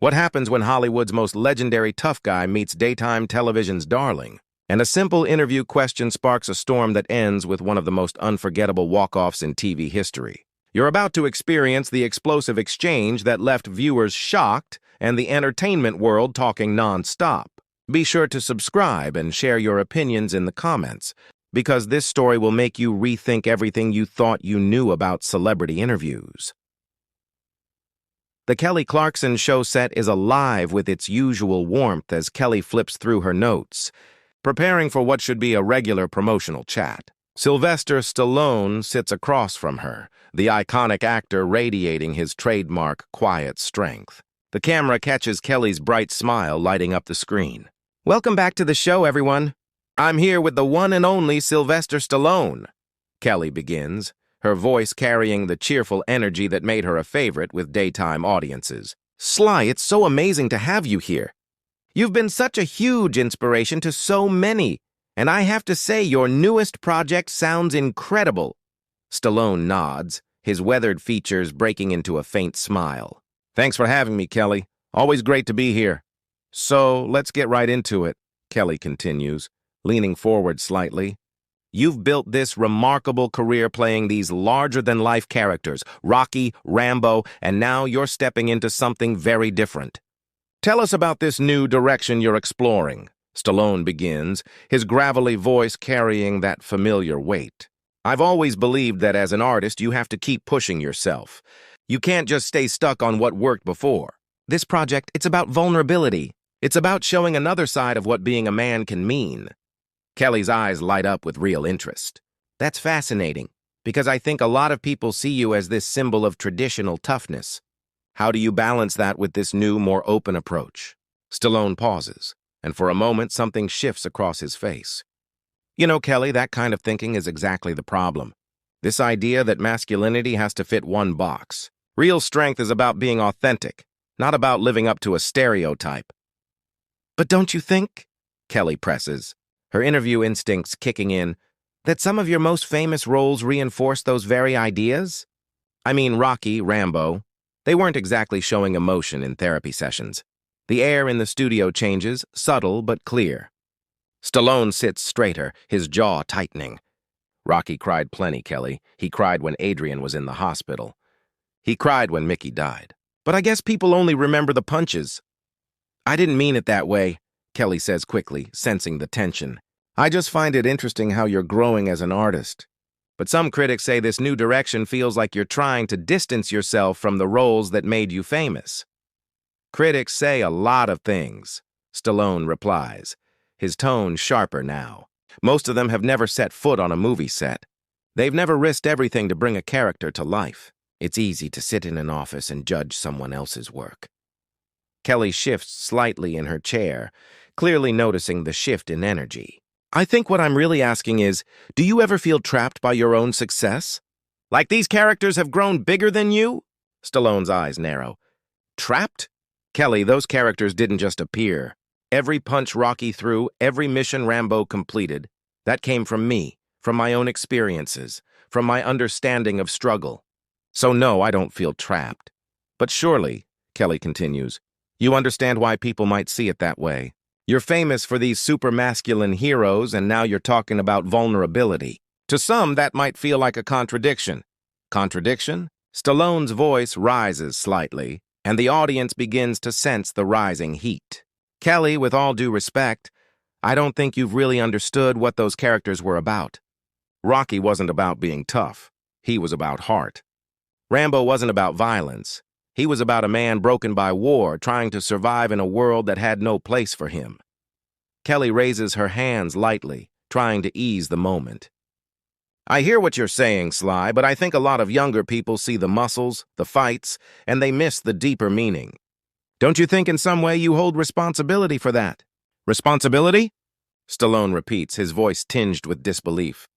What happens when Hollywood's most legendary tough guy meets daytime television's darling? And a simple interview question sparks a storm that ends with one of the most unforgettable walk-offs in TV history. You're about to experience the explosive exchange that left viewers shocked and the entertainment world talking non-stop. Be sure to subscribe and share your opinions in the comments, because this story will make you rethink everything you thought you knew about celebrity interviews. The Kelly Clarkson show set is alive with its usual warmth as Kelly flips through her notes, preparing for what should be a regular promotional chat. Sylvester Stallone sits across from her, the iconic actor radiating his trademark quiet strength. The camera catches Kelly's bright smile lighting up the screen. "Welcome back to the show, everyone. I'm here with the one and only Sylvester Stallone," Kelly begins, her voice carrying the cheerful energy that made her a favorite with daytime audiences. "Sly, it's so amazing to have you here. You've been such a huge inspiration to so many, and I have to say your newest project sounds incredible." Stallone nods, his weathered features breaking into a faint smile. "Thanks for having me, Kelly. Always great to be here." "So, let's get right into it," Kelly continues, leaning forward slightly. "You've built this remarkable career playing these larger-than-life characters, Rocky, Rambo, and now you're stepping into something very different. Tell us about this new direction you're exploring," Stallone begins, his gravelly voice carrying that familiar weight. "I've always believed that as an artist you have to keep pushing yourself. You can't just stay stuck on what worked before. This project, it's about vulnerability. It's about showing another side of what being a man can mean." Kelly's eyes light up with real interest. "That's fascinating, because I think a lot of people see you as this symbol of traditional toughness. How do you balance that with this new, more open approach?" Stallone pauses, and for a moment something shifts across his face. "You know, Kelly, that kind of thinking is exactly the problem. This idea that masculinity has to fit one box. Real strength is about being authentic, not about living up to a stereotype." "But don't you think," Kelly presses, her interview instincts kicking in, "that some of your most famous roles reinforce those very ideas? I mean, Rocky, Rambo, they weren't exactly showing emotion in therapy sessions. The air in the studio changes, subtle but clear." Stallone sits straighter, his jaw tightening. "Rocky cried plenty, Kelly. He cried when Adrian was in the hospital. He cried when Mickey died. But I guess people only remember the punches." "I didn't mean it that way," Kelly says quickly, sensing the tension. "I just find it interesting how you're growing as an artist. But some critics say this new direction feels like you're trying to distance yourself from the roles that made you famous." "Critics say a lot of things," Stallone replies, his tone sharper now. "Most of them have never set foot on a movie set. They've never risked everything to bring a character to life. It's easy to sit in an office and judge someone else's work." Kelly shifts slightly in her chair, clearly noticing the shift in energy. "I think what I'm really asking is, do you ever feel trapped by your own success? Like these characters have grown bigger than you?" Stallone's eyes narrow. "Trapped?" "Kelly, those characters didn't just appear. Every punch Rocky threw, every mission Rambo completed, that came from me, from my own experiences, from my understanding of struggle. So no, I don't feel trapped. But surely," Kelly continues, "you understand why people might see it that way. You're famous for these super masculine heroes, and now you're talking about vulnerability. To some, that might feel like a contradiction." "Contradiction?" Stallone's voice rises slightly, and the audience begins to sense the rising heat. "Kelly, with all due respect, I don't think you've really understood what those characters were about. Rocky wasn't about being tough. He was about heart. Rambo wasn't about violence. He was about a man broken by war, trying to survive in a world that had no place for him." Kelly raises her hands lightly, trying to ease the moment. "I hear what you're saying, Sly, but I think a lot of younger people see the muscles, the fights, and they miss the deeper meaning. Don't you think in some way you hold responsibility for that?" "Responsibility?" Stallone repeats, his voice tinged with disbelief.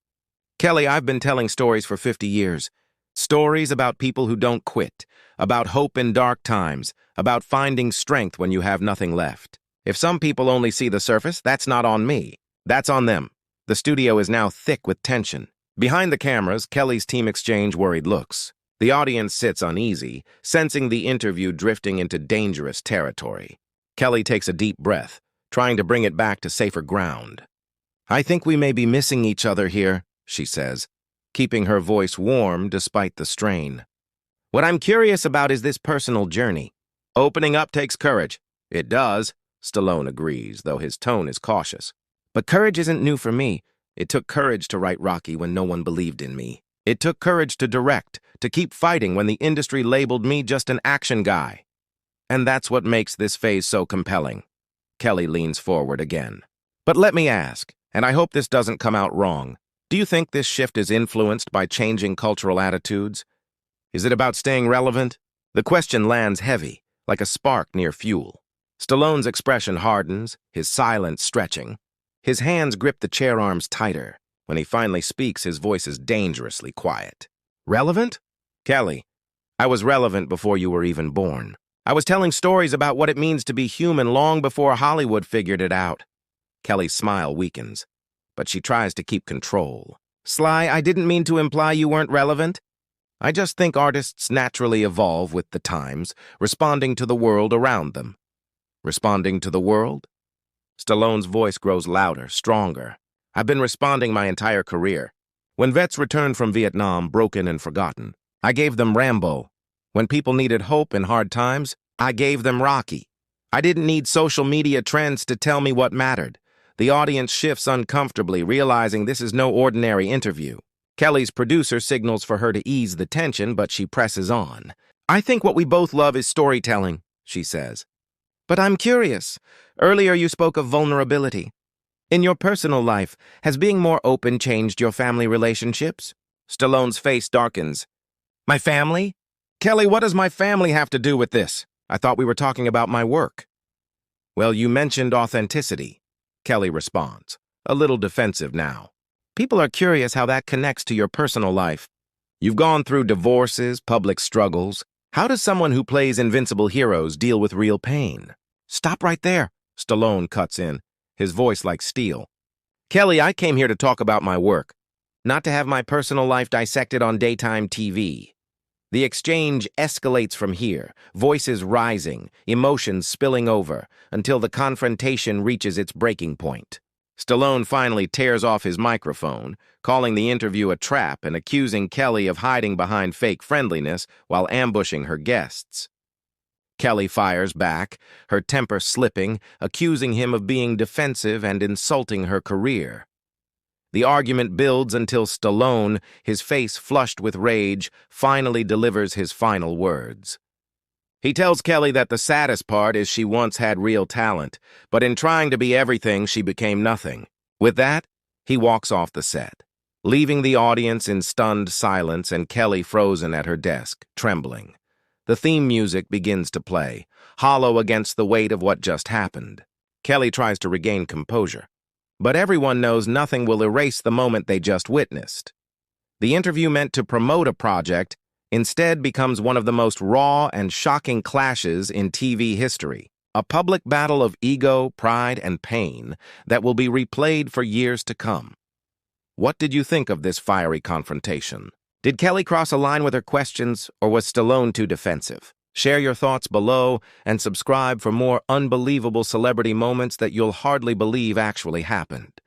"Kelly, I've been telling stories for 50 years. Stories about people who don't quit, about hope in dark times, about finding strength when you have nothing left. If some people only see the surface, that's not on me. That's on them." The studio is now thick with tension. Behind the cameras, Kelly's team exchange worried looks. The audience sits uneasy, sensing the interview drifting into dangerous territory. Kelly takes a deep breath, trying to bring it back to safer ground. "I think we may be missing each other here," she says, keeping her voice warm despite the strain. "What I'm curious about is this personal journey. Opening up takes courage." "It does," Stallone agrees, though his tone is cautious. "But courage isn't new for me. It took courage to write Rocky when no one believed in me. It took courage to direct, to keep fighting when the industry labeled me just an action guy. And that's what makes this phase so compelling." Kelly leans forward again. "But let me ask, and I hope this doesn't come out wrong, do you think this shift is influenced by changing cultural attitudes? Is it about staying relevant?" The question lands heavy, like a spark near fuel. Stallone's expression hardens, his silence stretching. His hands grip the chair arms tighter. When he finally speaks, his voice is dangerously quiet. "Relevant?" "Kelly, I was relevant before you were even born. I was telling stories about what it means to be human long before Hollywood figured it out." Kelly's smile weakens, but she tries to keep control. "Sly, I didn't mean to imply you weren't relevant. I just think artists naturally evolve with the times, responding to the world around them." "Responding to the world?" Stallone's voice grows louder, stronger. "I've been responding my entire career. When vets returned from Vietnam, broken and forgotten, I gave them Rambo. When people needed hope in hard times, I gave them Rocky. I didn't need social media trends to tell me what mattered." The audience shifts uncomfortably, realizing this is no ordinary interview. Kelly's producer signals for her to ease the tension, but she presses on. "I think what we both love is storytelling," she says. "But I'm curious. Earlier you spoke of vulnerability. In your personal life, has being more open changed your family relationships?" Stallone's face darkens. "My family? Kelly, what does my family have to do with this? I thought we were talking about my work." "Well, you mentioned authenticity," Kelly responds, a little defensive now. "People are curious how that connects to your personal life. You've gone through divorces, public struggles. How does someone who plays invincible heroes deal with real pain?" "Stop right there," Stallone cuts in, his voice like steel. "Kelly, I came here to talk about my work, not to have my personal life dissected on daytime TV." The exchange escalates from here, voices rising, emotions spilling over, until the confrontation reaches its breaking point. Stallone finally tears off his microphone, calling the interview a trap and accusing Kelly of hiding behind fake friendliness while ambushing her guests. Kelly fires back, her temper slipping, accusing him of being defensive and insulting her career. The argument builds until Stallone, his face flushed with rage, finally delivers his final words. He tells Kelly that the saddest part is she once had real talent, but in trying to be everything, she became nothing. With that, he walks off the set, leaving the audience in stunned silence and Kelly frozen at her desk, trembling. The theme music begins to play, hollow against the weight of what just happened. Kelly tries to regain composure, but everyone knows nothing will erase the moment they just witnessed. The interview meant to promote a project instead becomes one of the most raw and shocking clashes in TV history, a public battle of ego, pride, and pain that will be replayed for years to come. What did you think of this fiery confrontation? Did Kelly cross a line with her questions, or was Stallone too defensive? Share your thoughts below and subscribe for more unbelievable celebrity moments that you'll hardly believe actually happened.